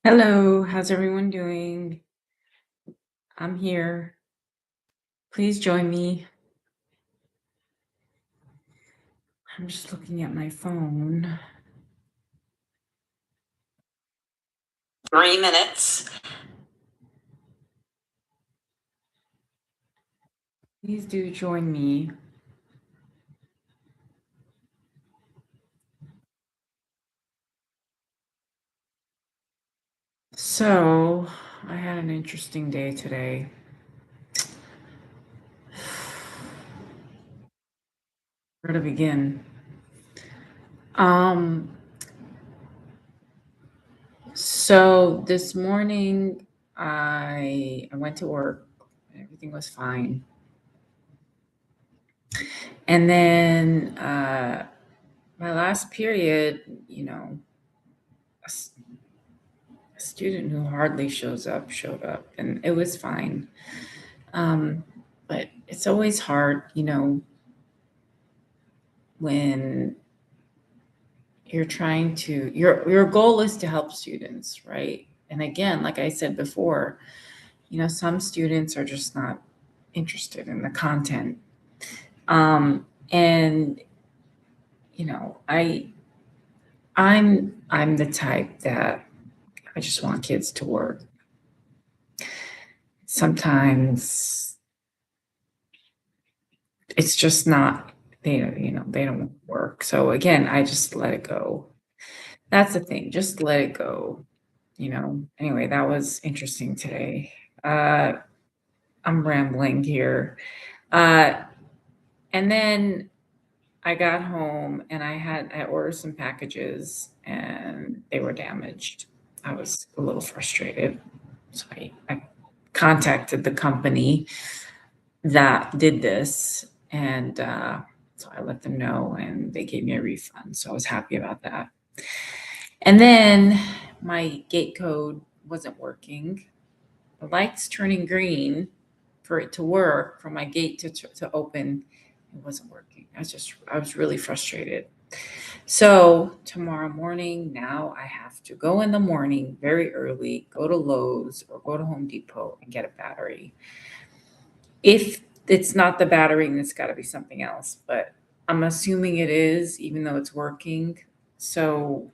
Hello, how's everyone doing? I'm here. Please join me. I'm just looking at my phone. 3 minutes. Please do join me. So, I had an interesting day today. Where to begin? Um, so this morning I went to work. Everything was fine. And then my last period, a student who hardly shows up showed up, and it was fine. But it's always hard, when you're trying to your goal is to help students, right? And again, like I said before, some students are just not interested in the content. And I'm the type that I just want kids to work. Sometimes it's just not, they don't work. So again, I just let it go. That's the thing, just let it go. Anyway, that was interesting today. I'm rambling here. Uh, and then I got home and I ordered some packages and they were damaged. I was a little frustrated. So I contacted the company that did this, and so I let them know and they gave me a refund. So I was happy about that. And then my gate code wasn't working. The light's turning green for it to work, for my gate to open. It wasn't working. I was really frustrated. So tomorrow morning, now I have to go in the morning very early, go to Lowe's or go to Home Depot and get a battery. If it's not the battery, then it's got to be something else. But I'm assuming it is, even though it's working. So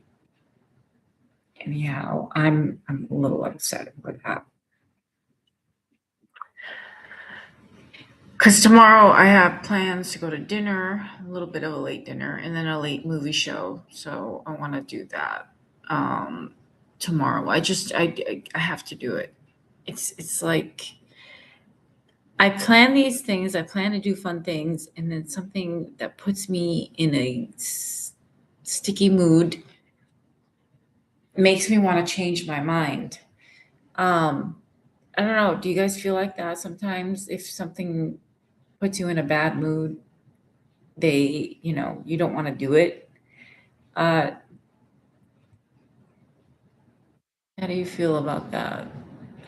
anyhow, I'm a little upset with that. Because tomorrow I have plans to go to dinner, a little bit of a late dinner, and then a late movie show. So I want to do that tomorrow. I have to do it. It's like I plan these things. I plan to do fun things, and then something that puts me in a sticky mood makes me want to change my mind. Um, I don't know. Do you guys feel like that sometimes? If something puts you in a bad mood, you don't want to do it. Uh, how do you feel about that?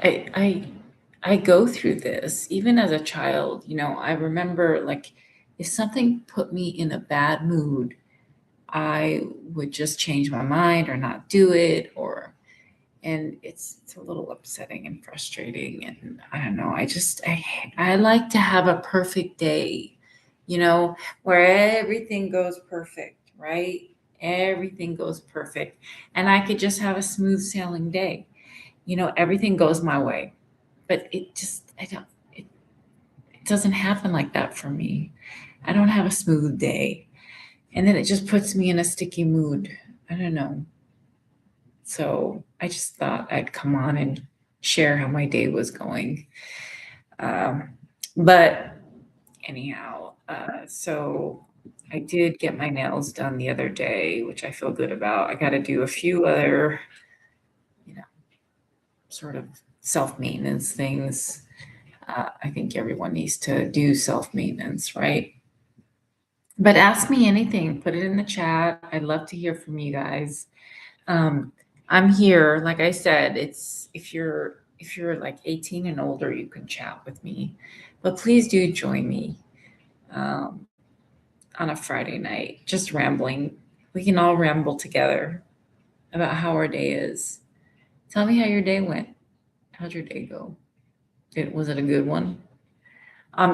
I, I, I go through this even as a child. I remember, like, if something put me in a bad mood, I would just change my mind or not do it, and it's a little upsetting and frustrating. And I don't know. I like to have a perfect day, where everything goes perfect, right? Everything goes perfect. And I could just have a smooth sailing day. Everything goes my way. But it doesn't happen like that for me. I don't have a smooth day. And then it just puts me in a sticky mood. I don't know. So I just thought I'd come on and share how my day was going. Um, but anyhow, so I did get my nails done the other day, which I feel good about. I got to do a few other, you know, sort of self maintenance things. I think everyone needs to do self maintenance, right? But ask me anything, put it in the chat. I'd love to hear from you guys. Um, I'm here, like I said, it's if you're like 18 and older, you can chat with me. But please do join me um, on a Friday night, just rambling. We can all ramble together about how our day is. Tell me how your day went. How'd your day go? Was it a good one?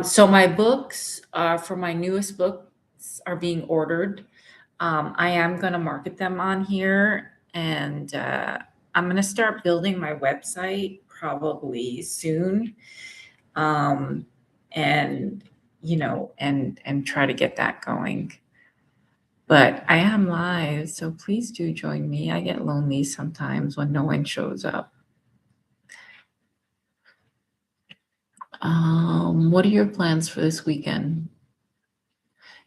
So my books for my newest books are being ordered. I am going to market them on here, and I'm going to start building my website probably soon, um, and and try to get that going. But I am live, so please do join me. I get lonely sometimes when no one shows up. What are your plans for this weekend?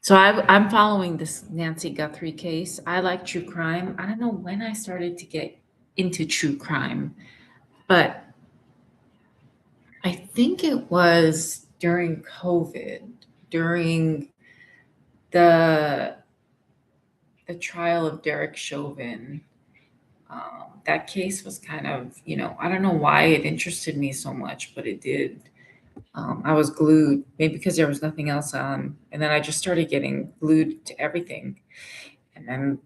So I'm following this Nancy Guthrie case. I like true crime. I don't know when I started to get into true crime, but I think it was during COVID, during the the trial of Derek Chauvin. That case was kind of, I don't know why it interested me so much, but it did. I was glued, maybe because there was nothing else on, and then I just started getting glued to everything. And then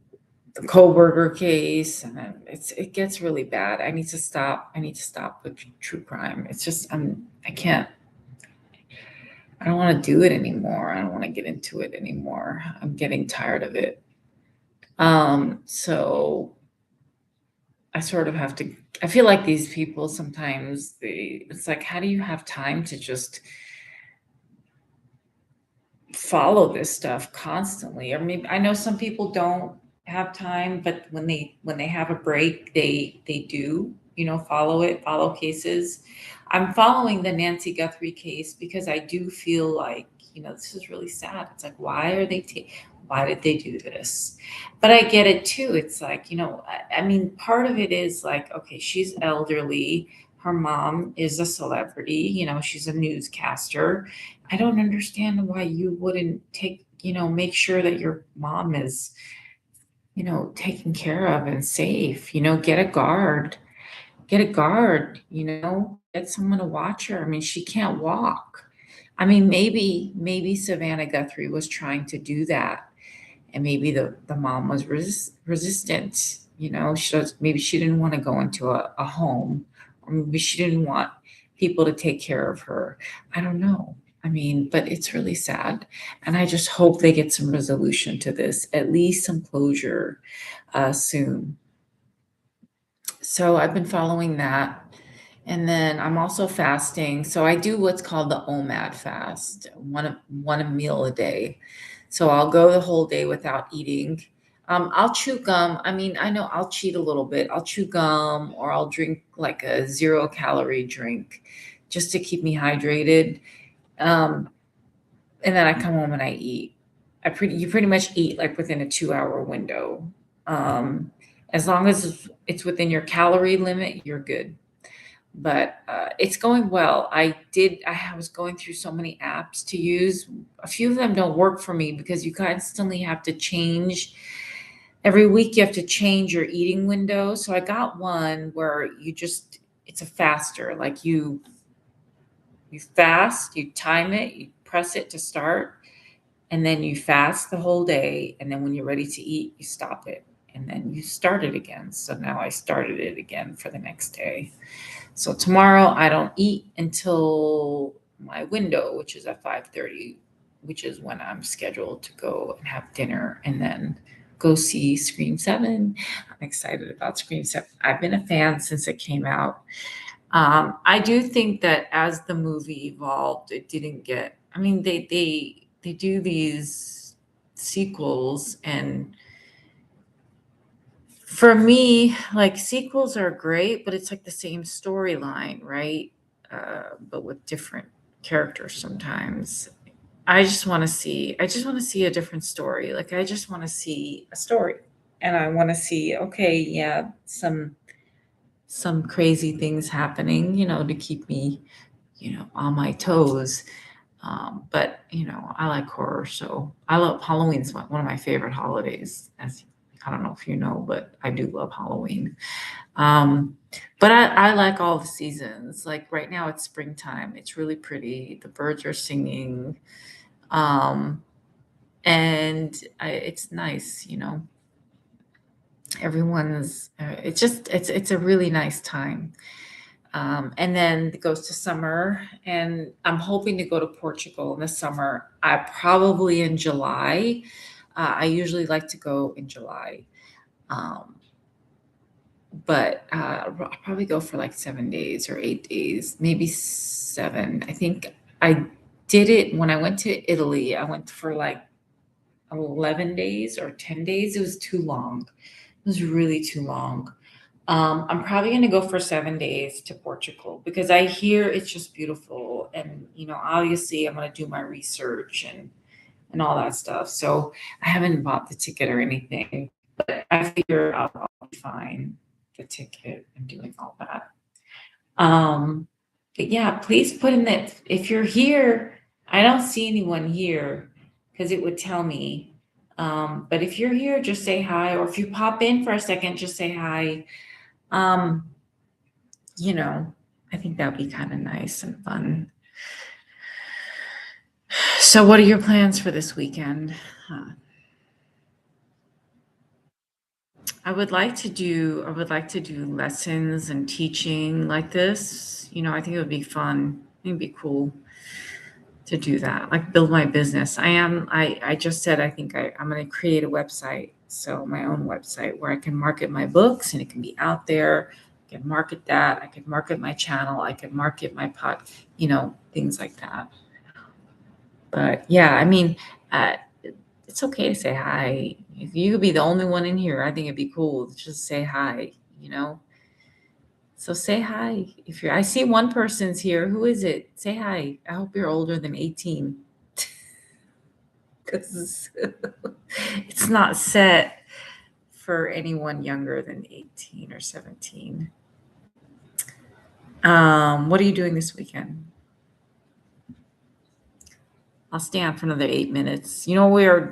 the Kohlberger case, and then it gets really bad. I need to stop. I need to stop with true crime. It's just I can't. I don't want to do it anymore. I don't want to get into it anymore. I'm getting tired of it. So I sort of have to. I feel like these people sometimes it's like, how do you have time to just follow this stuff constantly? Or maybe I know some people don't have time, but when they have a break, they do, follow cases. I'm following the Nancy Guthrie case because I do feel like, this is really sad. It's like, why did they do this? But I get it too. It's like, I mean, part of it is like, okay, she's elderly. Her mom is a celebrity, she's a newscaster. I don't understand why you wouldn't make sure that your mom is, taken care of and safe, get a guard, get someone to watch her. I mean, she can't walk. I mean, maybe Savannah Guthrie was trying to do that, and maybe the mom was resistant. Maybe she didn't want to go into a home, or maybe she didn't want people to take care of her. I don't know. I mean, but it's really sad, and I just hope they get some resolution to this, at least some closure soon. So I've been following that. And then I'm also fasting. So I do what's called the OMAD fast, one a meal a day. So I'll go the whole day without eating. I'll chew gum. I mean, I know I'll cheat a little bit. I'll chew gum, or I'll drink like a 0-calorie drink just to keep me hydrated. Um, and then I come home and I eat. You pretty much eat like within a 2-hour window. Um, as long as it's within your calorie limit, you're good. But it's going well. I was going through so many apps to use. A few of them don't work for me because you constantly have to change. Every week you have to change your eating window. So I got one where it's a faster. Like you fast, you time it, you press it to start, and then you fast the whole day. And then when you're ready to eat, you stop it. And then you start it again. So now I started it again for the next day. So tomorrow I don't eat until my window, which is at 5:30, which is when I'm scheduled to go and have dinner and then go see Scream 7. I'm excited about Scream 7. I've been a fan since it came out. I do think that as the movie evolved, it didn't get. I mean, they do these sequels, and for me, like, sequels are great, but it's like the same storyline, right? But with different characters sometimes. I just want to see a different story. Like, I just want to see a story. And I want to see, okay, yeah, some crazy things happening, to keep me, on my toes. But I like horror, so I love Halloween's one of my favorite holidays. As I don't know if you know, but I do love Halloween. Um, but I like all the seasons. Like right now, it's springtime. It's really pretty. The birds are singing, um, and it's nice. Everyone's, it's a really nice time. And then it goes to summer, and I'm hoping to go to Portugal in the summer. I probably in July. I usually like to go in July. Um, but I'll probably go for like 7 days or 8 days, maybe seven. I think I did it when I went to Italy. I went for like 11 days or 10 days. It was too long. It was really too long. I'm probably going to go for 7 days to Portugal because I hear it's just beautiful. And, obviously I'm going to do my research and all that stuff. So I haven't bought the ticket or anything, but I figure I'll be fine, the ticket and doing all that. Um, but yeah, please put in that if you're here, I don't see anyone here because it would tell me. But if you're here, just say hi, or if you pop in for a second, just say hi. Um, you know, I think that would be kind of nice and fun. So, what are your plans for this weekend? I would like to do lessons and teaching like this. I think it would be fun. It'd be cool to do that, like build my business. I just said I think I'm going to create a website, so my own website where I can market my books and it can be out there. I can market that. I could market my channel. I could market my pod, things like that. But yeah, I mean, uh, it's okay to say hi. If you could be the only one in here, I think it'd be cool to just say hi, you know? So say hi. I see one person's here. Who is it? Say hi. I hope you're older than 18 because it's not set for anyone younger than 18 or 17. What are you doing this weekend? I'll stay on for another 8 minutes. We are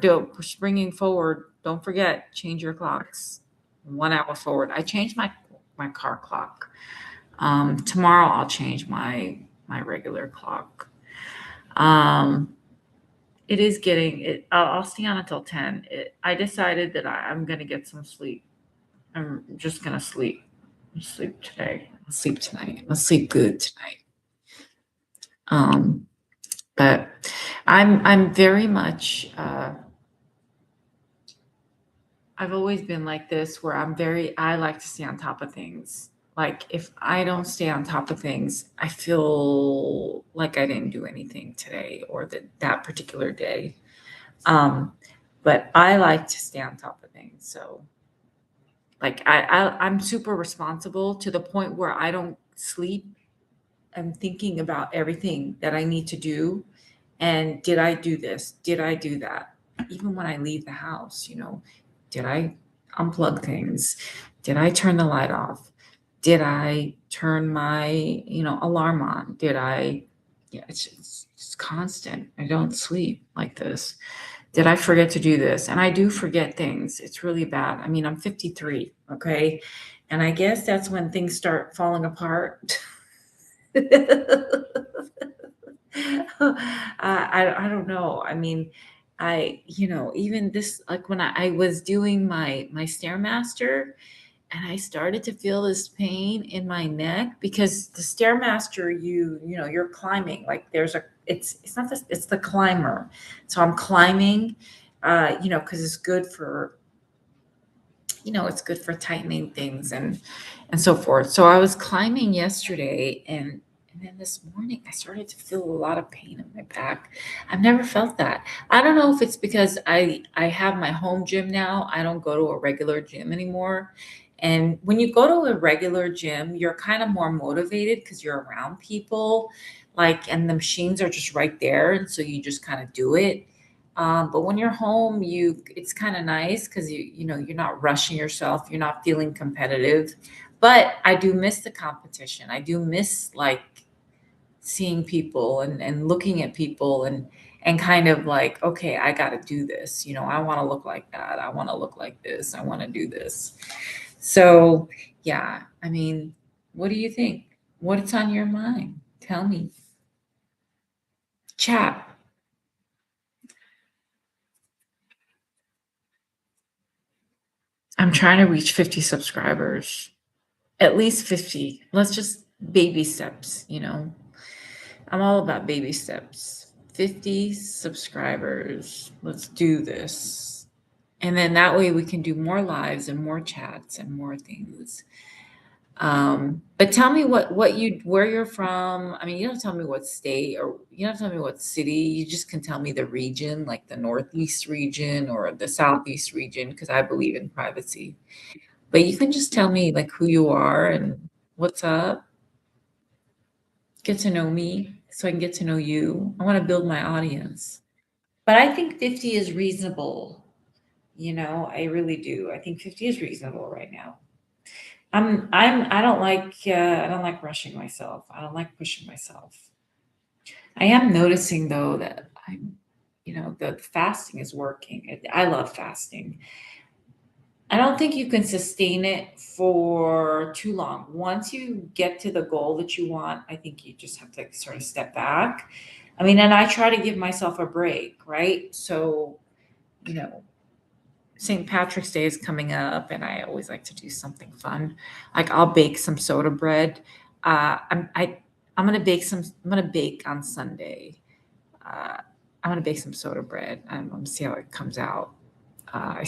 bringing forward. Don't forget, change your clocks 1 hour forward. I changed my car clock. Tomorrow I'll change my regular clock. It is getting it. I'll stay on until 10. I decided that I'm gonna get some sleep. I'm just gonna sleep. Sleep today. I'll sleep tonight. I'll sleep good tonight. Um, but I'm very much. I've always been like this, where I like to stay on top of things. Like if I don't stay on top of things, I feel like I didn't do anything today or that particular day. But I like to stay on top of things. So like I'm super responsible to the point where I don't sleep. I'm thinking about everything that I need to do. And did I do this? Did I do that? Even when I leave the house, did I unplug things? Did I turn the light off? Did I turn my, alarm on? Yeah, it's constant. I don't sleep like this. Did I forget to do this? And I do forget things. It's really bad. I mean, I'm 53, okay? And I guess that's when things start falling apart. I don't know. I mean, even this, like when I was doing my Stairmaster, and I started to feel this pain in my neck because the Stairmaster, you're climbing. Like it's not this, it's the climber. So I'm climbing, because it's good for tightening things and so forth. So I was climbing yesterday, and then this morning I started to feel a lot of pain in my back. I've never felt that. I don't know if it's because I have my home gym now. I don't go to a regular gym anymore. And when you go to a regular gym, you're kind of more motivated because you're around people, like, and the machines are just right there, and so you just kind of do it. But when you're home, it's kind of nice because you're not rushing yourself, you're not feeling competitive. But I do miss the competition. I do miss like seeing people and looking at people and kind of like, okay, I got to do this. I want to look like that. I want to look like this. I want to do this. So yeah, I mean, what do you think? What's on your mind? Tell me. Chat. I'm trying to reach 50 subscribers, at least 50. Let's just baby steps, you know. I'm all about baby steps. 50 subscribers. Let's do this. And then that way we can do more lives and more chats and more things. But tell me where you're from. I mean, you don't tell me what state or you don't tell me what city. You just can tell me the region, like the Northeast region or the Southeast region, because I believe in privacy. But you can just tell me like who you are and what's up. Get to know me so I can get to know you. I want to build my audience. But I think 50 is reasonable. You know, I really do. I think 50 is reasonable right now. I don't like rushing myself. I don't like pushing myself. I am noticing though that the fasting is working. I love fasting. I don't think you can sustain it for too long. Once you get to the goal that you want, I think you just have to sort of step back. I mean, and I try to give myself a break, right? So, you know, St. Patrick's Day is coming up, and I always like to do something fun. Like I'll bake some soda bread. I'm gonna bake some. I'm gonna bake on Sunday. Uh, I'm gonna bake some soda bread. I'm gonna see how it comes out. I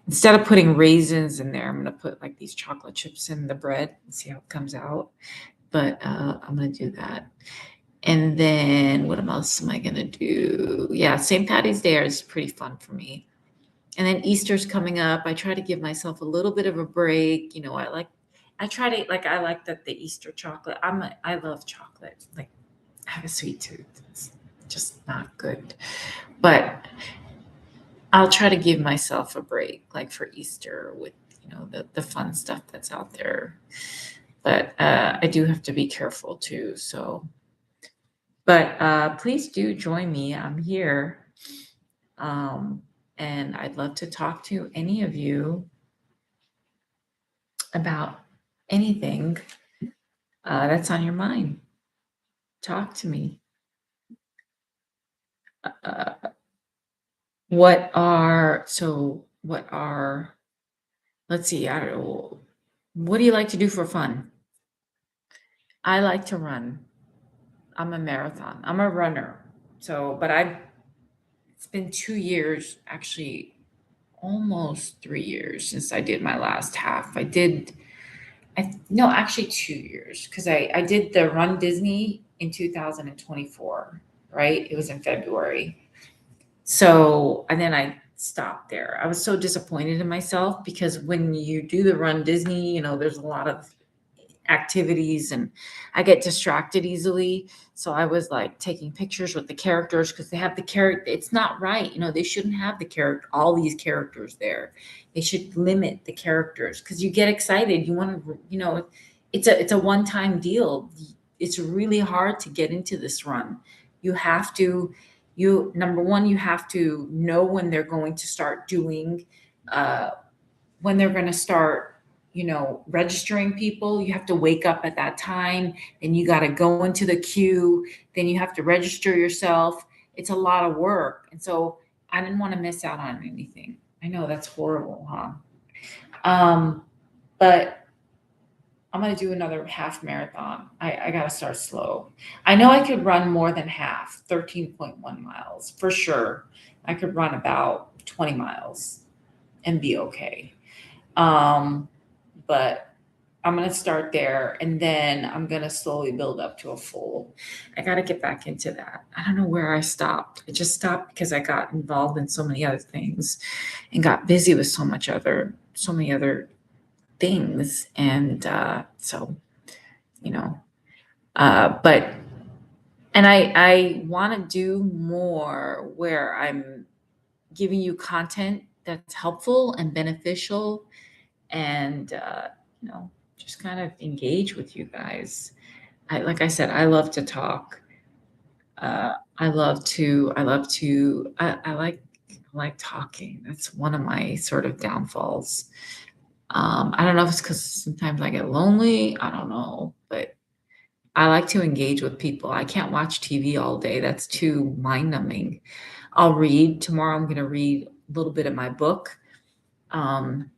Instead of putting raisins in there, I'm gonna put like these chocolate chips in the bread and see how it comes out. But I'm gonna do that. And then what else am I gonna do? Yeah, St. Patty's Day is pretty fun for me. And then Easter's coming up. I try to give myself a little bit of a break. You know, I like that the Easter chocolate. I love chocolate. Like I have a sweet tooth. It's just not good. But I'll try to give myself a break, like for Easter with, the fun stuff that's out there. But I do have to be careful too. So, but please do join me. I'm here. And I'd love to talk to any of you about anything that's on your mind. Talk to me. Uh, let's see, I don't know, what do you like to do for fun? I like to run. I'm a marathon. I'm a runner. It's been 2 years, actually, almost 3 years since I did my last half. No, actually 2 years, because I did the Run Disney in 2024, right? It was in February. So, and then I stopped there. I was so disappointed in myself because when you do the Run Disney, there's a lot of activities and I get distracted easily. So I was like taking pictures with the characters because they have the character. It's not right. They shouldn't have all these characters there. They should limit the characters because you get excited. You want to, it's a one-time deal. It's really hard to get into this run. You have to, number one, you have to know when they're going to start doing, when they're going to start registering people. You have to wake up at that time, and you got to go into the queue, then you have to register yourself. It's a lot of work. And so I didn't want to miss out on anything. I know that's horrible, huh? But I'm going to do another half marathon. I got to start slow. I know I could run more than half, 13.1 miles for sure. I could run about 20 miles and be okay. But I'm going to start there, and then I'm going to slowly build up to a full. I got to get back into that. I don't know where I stopped. I just stopped because I got involved in so many other things and got busy with so many other things. And but, and I want to do more where I'm giving you content that's helpful and beneficial, and just kind of engage with you guys. Like I said, I love to talk. I like talking. That's one of my sort of downfalls. I don't know if it's because sometimes I get lonely. I don't know, but I like to engage with people. I can't watch TV all day. That's too mind numbing. I'll read. Tomorrow I'm going to read a little bit of my book. Um,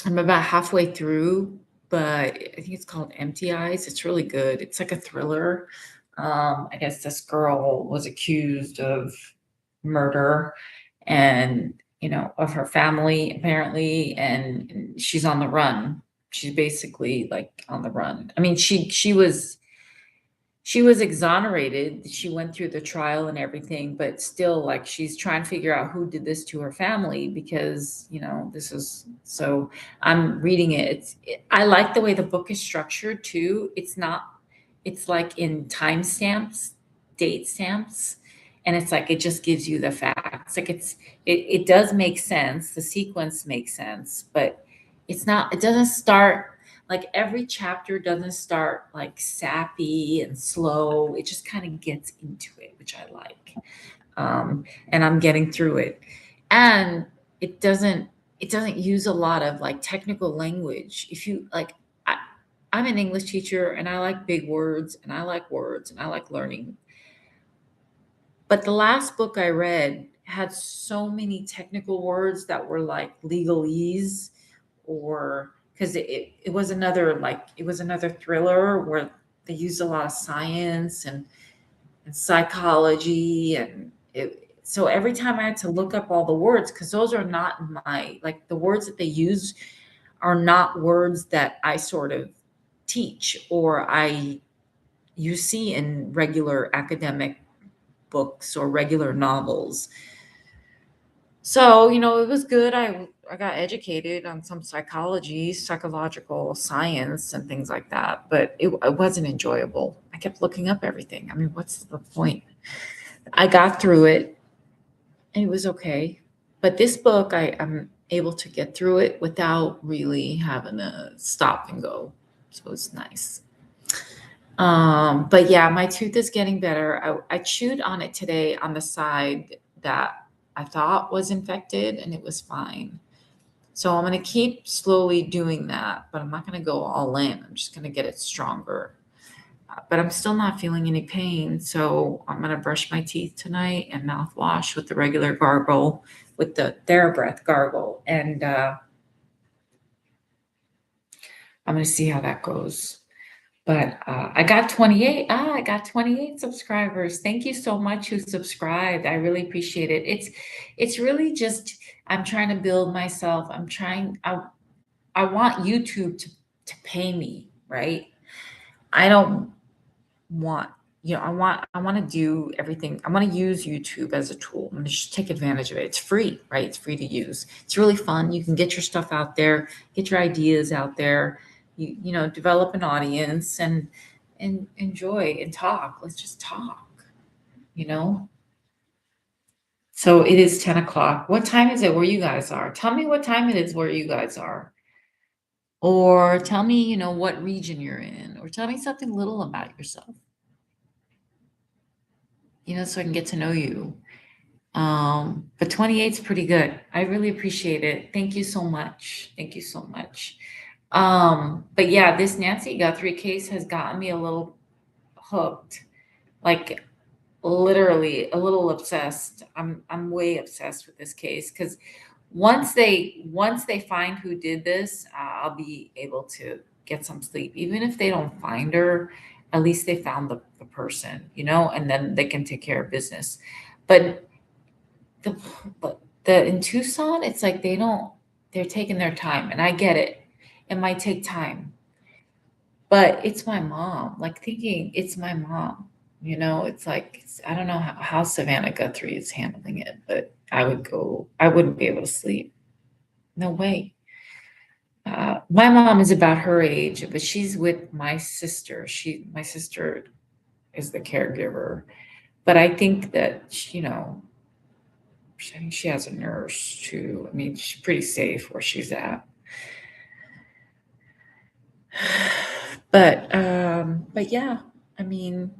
I'm about halfway through, but I think it's called Empty Eyes. It's really good. It's like a thriller. I guess this girl was accused of murder and, of her family apparently, and she's on the run. She's basically like on the run. I mean, she was exonerated. She went through the trial and everything, but still, like, she's trying to figure out who did this to her family because, this is so. I'm reading it. I like the way the book is structured too. It's like in timestamps, date stamps, and it's like it just gives you the facts. Like it does make sense. The sequence makes sense, but it doesn't start like every chapter doesn't start like sappy and slow. It just kind of gets into it, which I like. And I'm getting through it. And it doesn't it doesn't use a lot of like technical language. If you like I'm an English teacher and I like big words and I like words and I like learning. But the last book I read had so many technical words that were like legalese, or because it was another thriller where they used a lot of science and psychology so every time I had to look up all the words because those are not my like the words that they use are not words that I sort of teach or you see in regular academic books or regular novels. So, it was good. I got educated on some psychology, psychological science, and things like that, but it wasn't enjoyable. I kept looking up everything. I mean, what's the point? I got through it and it was okay. But this book, I'm able to get through it without really having to stop and go. So it's nice. But yeah, my tooth is getting better. I chewed on it today on the side that I thought was infected and it was fine. So I'm going to keep slowly doing that, but I'm not going to go all in. I'm just going to get it stronger. But I'm still not feeling any pain. So I'm going to brush my teeth tonight and mouthwash with the regular gargle, with the TheraBreath gargle. And I'm going to see how that goes. But I got 28. I got 28 subscribers. Thank you so much who subscribed. I really appreciate it. It's really just I'm trying to build myself. I want YouTube to pay me, right? I don't want, I want to do everything. I want to use YouTube as a tool. I'm going to just take advantage of it. It's free, right? It's free to use. It's really fun. You can get your stuff out there, get your ideas out there, develop an audience and enjoy and talk. Let's just talk, you know? So it is 10 o'clock. What time is it where you guys are? Tell me what time it is where you guys are. Or tell me, what region you're in, or tell me something little about yourself, so I can get to know you. But 28 is pretty good. I really appreciate it. Thank you so much. Thank you so much. But yeah, this Nancy Guthrie case has gotten me a little hooked, like literally a little obsessed. I'm way obsessed with this case because once they find who did this, I'll be able to get some sleep. Even if they don't find her, at least they found the person, and then they can take care of business. But the but the in Tucson, it's like they're taking their time, and I get it. It might take time, but it's my mom. Like thinking it's my mom, it's like I don't know how Savannah Guthrie is handling it, but I wouldn't be able to sleep. No way. My mom is about her age, but she's with my sister. My sister is the caregiver, but I think that I think she has a nurse too. I mean, she's pretty safe where she's at. But yeah, I mean,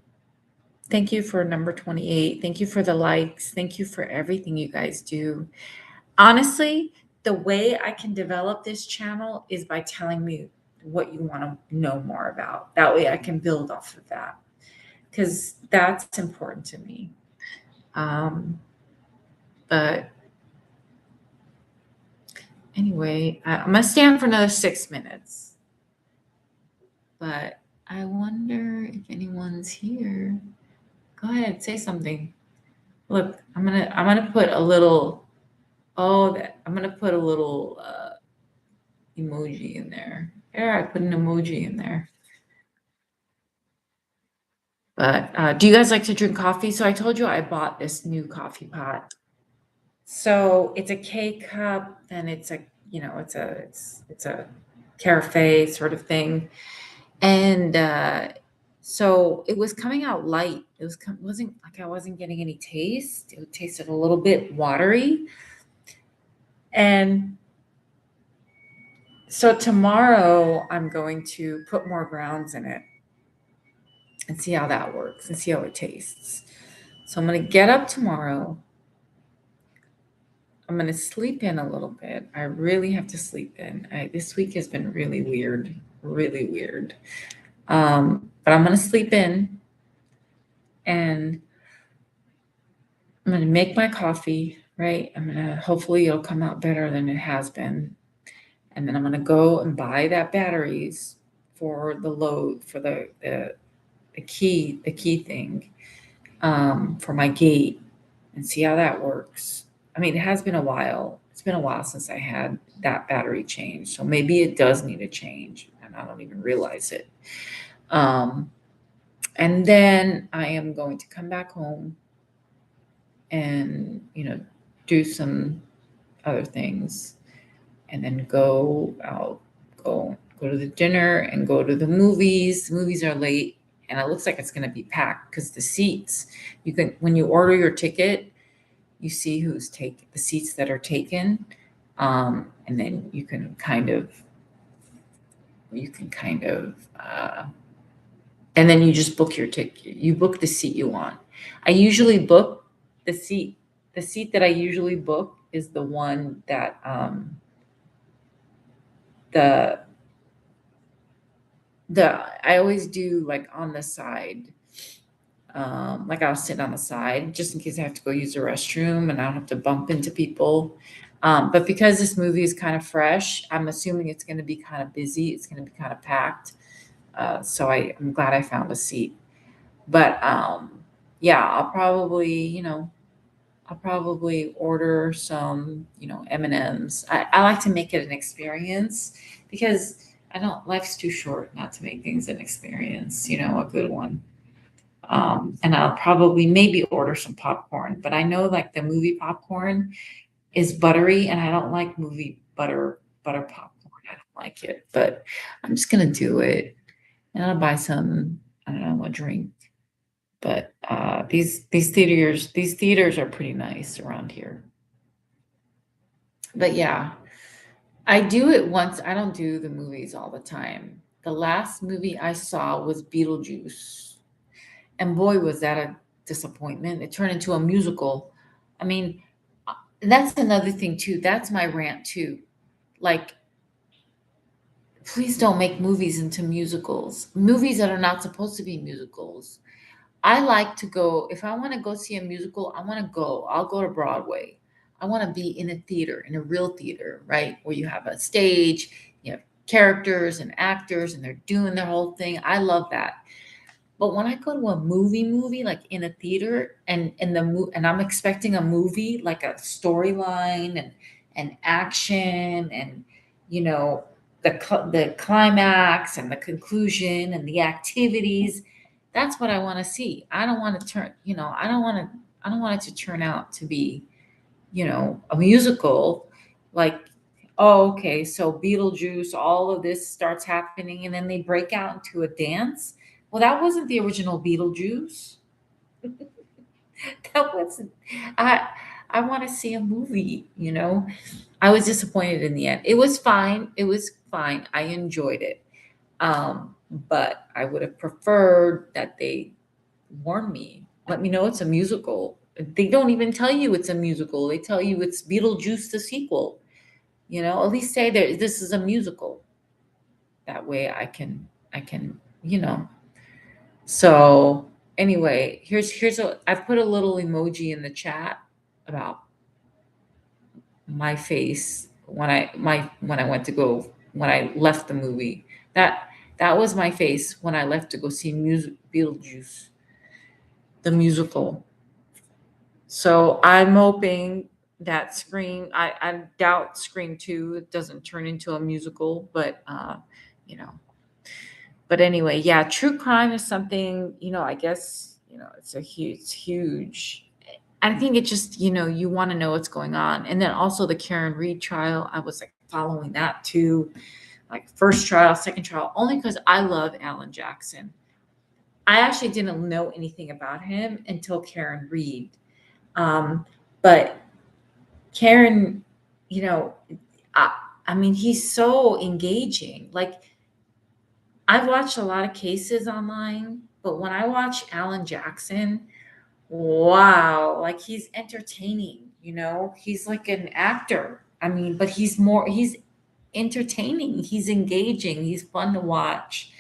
thank you for number 28. Thank you for the likes. Thank you for everything you guys do. Honestly, the way I can develop this channel is by telling me what you want to know more about. That way I can build off of that because that's important to me. But Anyway, I'm gonna stand for another 6 minutes, but I wonder if anyone's here. Go ahead, say something. Look, I'm gonna put a little. Oh, I'm gonna put a little emoji in there. There, I put an emoji in there. But do you guys like to drink coffee? So I told you I bought this new coffee pot. So it's a K cup, and it's a it's a cafe sort of thing, and so it was coming out light. Wasn't like I wasn't getting any taste. It tasted a little bit watery, and so tomorrow I'm going to put more grounds in it and see how that works and see how it tastes. So I'm going to get up tomorrow. I'm going to sleep in a little bit. I really have to sleep in. This week has been really weird, really weird. But I'm going to sleep in, and I'm going to make my coffee, right? Hopefully it'll come out better than it has been. And then I'm going to go and buy that batteries for the load, for the key thing, for my gate, and see how that works. I mean, it has been a while. It's been a while since I had that battery changed. So maybe it does need a change and I don't even realize it. And then I am going to come back home and, do some other things, and then go out, go to the dinner and go to the movies. The movies are late, and it looks like it's going to be packed because the seats, when you order your ticket, you see the seats that are taken. And then you can kind of, and then you just book your ticket. You book the seat you want. I usually book the seat. The seat that I usually book is the one that, the I always do like on the side. Like I'll sit on the side just in case I have to go use the restroom and I don't have to bump into people. But because this movie is kind of fresh, I'm assuming it's going to be kind of busy. It's going to be kind of packed. So I'm glad I found a seat. But yeah, I'll probably order some, M&Ms. I like to make it an experience because life's too short not to make things an experience, a good one. And I'll probably maybe order some popcorn, but I know like the movie popcorn is buttery, and I don't like movie butter popcorn. I don't like it, but I'm just gonna do it, and I'll buy some, I don't know, a drink. But these theaters are pretty nice around here. But yeah, I do it once. I don't do the movies all the time. The last movie I saw was Beetlejuice. And boy, was that a disappointment. It turned into a musical. I mean, that's another thing too. That's my rant too. Like, please don't make movies into musicals. Movies that are not supposed to be musicals. I like to go, if I want to go see a musical, I want to go. I'll go to Broadway. I want to be in a theater, in a real theater, right? Where you have a stage, you have characters and actors, and they're doing their whole thing. I love that. But when I go to a movie, like in a theater, and I'm expecting a movie like a storyline and action, and you know the climax and the conclusion and the activities, that's what I want to see. I don't want to turn, I don't want it to turn out to be, a musical, like, oh, okay, so Beetlejuice, all of this starts happening, and then they break out into a dance. Well, that wasn't the original Beetlejuice. That wasn't. I I want to see a movie. I was disappointed in the end. It was fine. It was fine. I enjoyed it. But I would have preferred that they warn me. Let me know it's a musical. They don't even tell you it's a musical. They tell you it's Beetlejuice the sequel. At least say that this is a musical. That way I can. So anyway, I put a little emoji in the chat about my face when I went to go when I left the movie. That was my face when I left to go see Beetlejuice, the musical. So I'm hoping that I doubt Scream 2 doesn't turn into a musical, but you know, but anyway, yeah, true crime is something, I guess, it's huge. I think it just, you want to know what's going on. And then also the Karen Reed trial, I was like following that too, like first trial, second trial, only because I love Alan Jackson. I actually didn't know anything about him until Karen Reed. But Karen, you know, I, I mean, he's so engaging. Like, I've watched a lot of cases online, but when I watch Alan Jackson, wow, like he's entertaining, he's like an actor. I mean, but he's entertaining, he's engaging, he's fun to watch.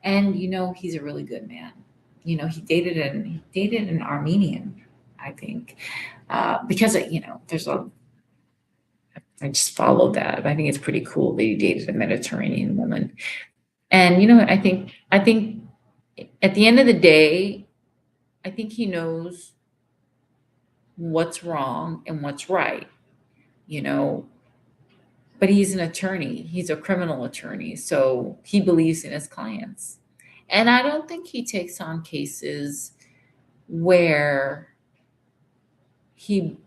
And he's a really good man. He dated an Armenian, I think. Because there's a I just followed that. I think it's pretty cool that he dated a Mediterranean woman. And I think at the end of the day, I think he knows what's wrong and what's right, you know, but he's an attorney. He's a criminal attorney, so he believes in his clients. And I don't think he takes on cases where he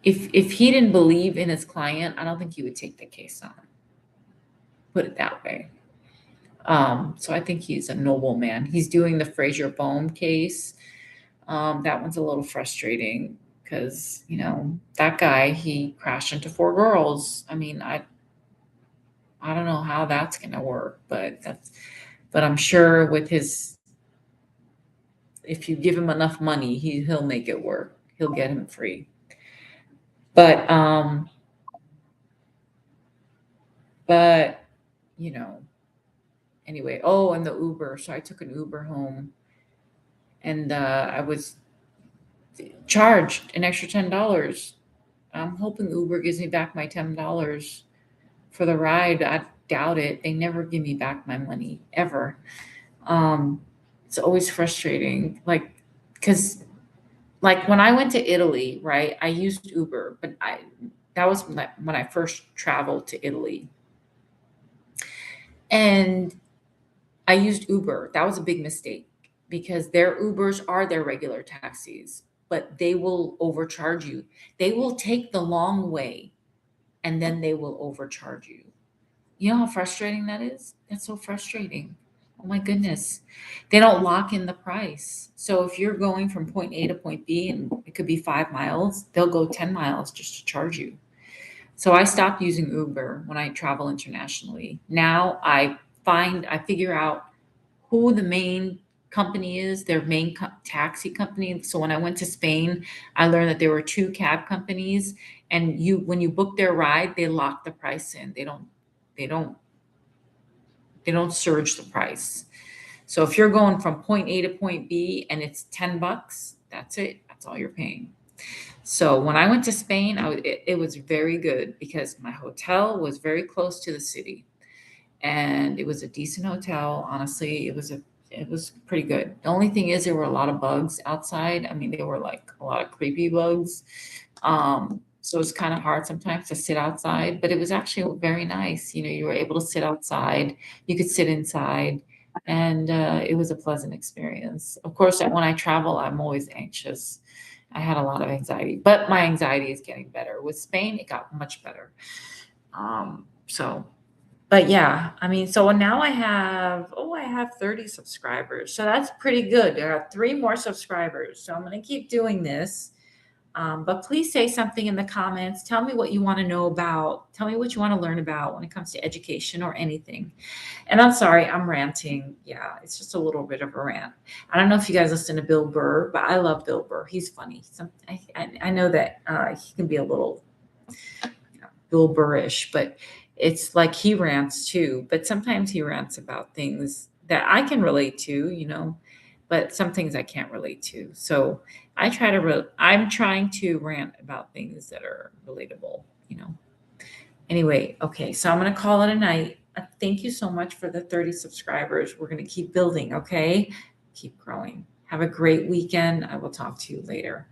if he didn't believe in his client, I don't think he would take the case on. Put it that way. So I think he's a noble man. He's doing the Fraser Bohm case. That one's a little frustrating because that guy, he crashed into four girls. I mean, I don't know how that's gonna work, but I'm sure with his if you give him enough money, he'll make it work. He'll get him free. But but you know anyway. Oh, and the Uber. So I took an Uber home, and I was charged an extra $10. I'm hoping Uber gives me back my $10 for the ride. I doubt it. They never give me back my money ever. Um, it's always frustrating, like because like when I went to Italy, right? I used Uber, but I that was when I first traveled to Italy, and I used Uber. That was a big mistake because their Ubers are their regular taxis, but they will overcharge you. They will take the long way and then they will overcharge you. You know how frustrating that is? That's so frustrating. Oh my goodness. They don't lock in the price. So if you're going from point A to point B and it could be 5 miles, they'll go 10 miles just to charge you. So I stopped using Uber when I travel internationally. Now I figure out who the main company is, their main taxi company. So when I went to Spain, I learned that there were two cab companies, and when you book their ride, they lock the price in. They don't they don't surge the price. So if you're going from point A to point B and it's $10, that's it. That's all you're paying. So when I went to Spain, it was very good because my hotel was very close to the city, and it was a decent hotel. Honestly, it was pretty good. The only thing is there were a lot of bugs outside. I mean, there were like a lot of creepy bugs. So it's kind of hard sometimes to sit outside, but it was actually very nice. You were able to sit outside, you could sit inside, and it was a pleasant experience. Of course, when I travel, I'm always anxious. I had a lot of anxiety, but my anxiety is getting better. With Spain, it got much better. So but yeah, I mean, so now I have 30 subscribers. So that's pretty good. There are three more subscribers. So I'm going to keep doing this. But please say something in the comments. Tell me what you want to know about. Tell me what you want to learn about when it comes to education or anything. And I'm sorry, I'm ranting. Yeah, it's just a little bit of a rant. I don't know if you guys listen to Bill Burr, but I love Bill Burr. He's funny. I know that he can be a little Bill Burrish, but it's like he rants too. But sometimes he rants about things that I can relate to, but some things I can't relate to. So I'm trying to rant about things that are relatable. Anyway, okay, so I'm going to call it a night. Thank you so much for the 30 subscribers. We're going to keep building, okay? Keep growing. Have a great weekend. I will talk to you later.